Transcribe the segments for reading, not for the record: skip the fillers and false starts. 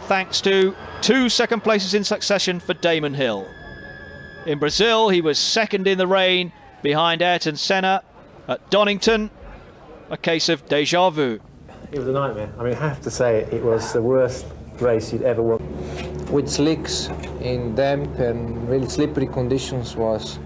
thanks to 2 second places in succession for Damon Hill. In Brazil, he was second in the rain behind Ayrton Senna. At Donington, a case of déjà vu. It was a nightmare. I mean, I have to say it was the worst race you'd ever won. With slicks in damp and really slippery conditions was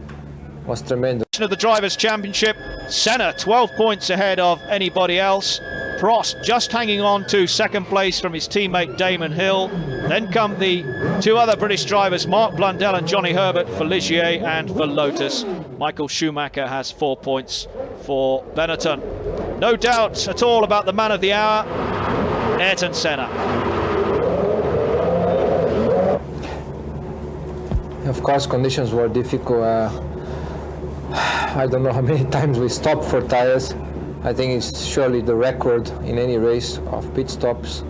tremendous. Of the Drivers' Championship, Senna 12 points ahead of anybody else. Prost just hanging on to second place from his teammate Damon Hill. Then come the 2 other British drivers, Mark Blundell and Johnny Herbert for Ligier and for Lotus. Michael Schumacher has 4 points for Benetton. No doubt at all about the man of the hour, Ayrton Senna. Of course, conditions were difficult. I don't know how many times we stopped for tires. I think it's surely the record in any race of pit stops.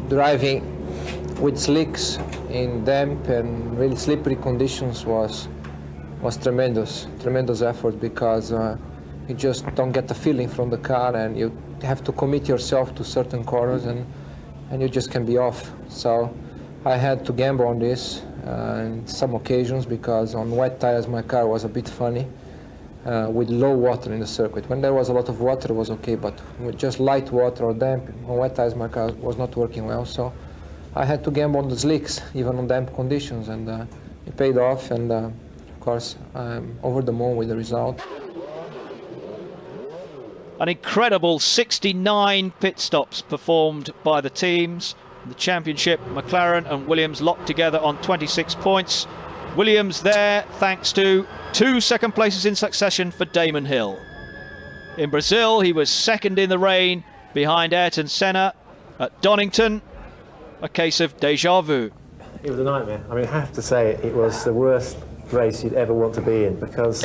Driving with slicks in damp and really slippery conditions was tremendous effort, because you just don't get the feeling from the car, and you have to commit yourself to certain corners, and you just can be off. So I had to gamble on this in some occasions, because on wet tires my car was a bit funny. With low water in the circuit. When there was a lot of water, it was okay, but with just light water or damp, on wet tires my car was not working well, so I had to gamble on the slicks, even on damp conditions, and it paid off, and of course I'm over the moon with the result. An incredible 69 pit stops performed by the teams. In the championship, McLaren and Williams locked together on 26 points. Williams there thanks to 2 second places in succession for Damon Hill. In Brazil, he was second in the rain behind Ayrton Senna. At Donington, a case of déjà vu. It was a nightmare. I mean, I have to say it was the worst race you'd ever want to be in, because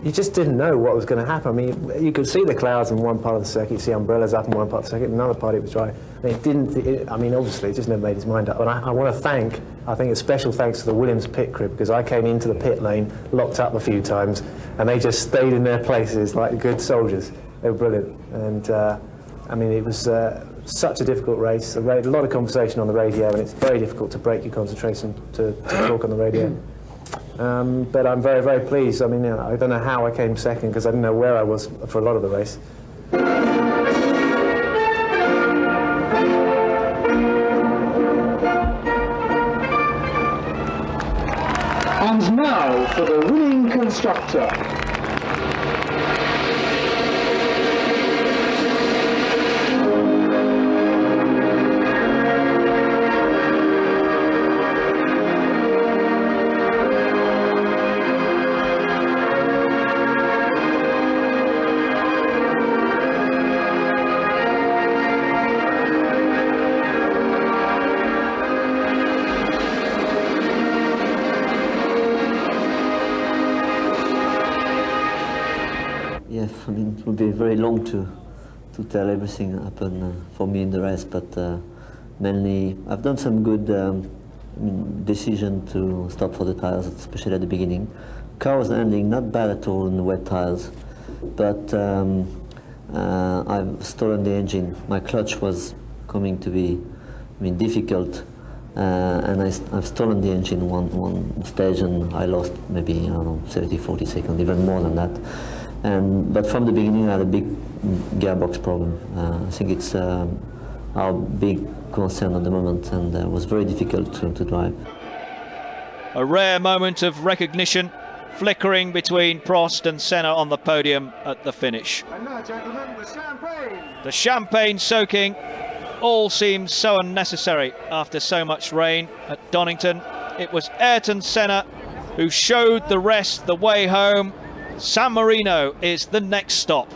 you just didn't know what was going to happen. I mean, you could see the clouds in one part of the circuit, you see umbrellas up in one part of the circuit, another part it was dry. I mean, obviously, it just never made his mind up. And I want to thank, I think a special thanks to the Williams pit crew, because I came into the pit lane, locked up a few times, and they just stayed in their places like good soldiers. They were brilliant. And I mean, it was such a difficult race. A lot of conversation on the radio, and it's very difficult to break your concentration to talk on the radio. But I'm very, very pleased. I mean, you know, I don't know how I came second, because I didn't know where I was for a lot of the race. And now for the winning constructor. Yes, I mean, it would be very long to tell everything that happened for me in the race, but mainly I've done some good decision to stop for the tires, especially at the beginning. Car was handling not bad at all in the wet tires, but I've stolen the engine. My clutch was coming to be difficult, and I've stolen the engine one stage, and I lost maybe, I don't know, 30-40 seconds, even more than that. But from the beginning, I had a big gearbox problem. I think it's our big concern at the moment, and it was very difficult to drive. A rare moment of recognition flickering between Prost and Senna on the podium at the finish. And now, gentlemen, the champagne. The champagne soaking all seems so unnecessary after so much rain at Donington. It was Ayrton Senna who showed the rest the way home. San Marino is the next stop.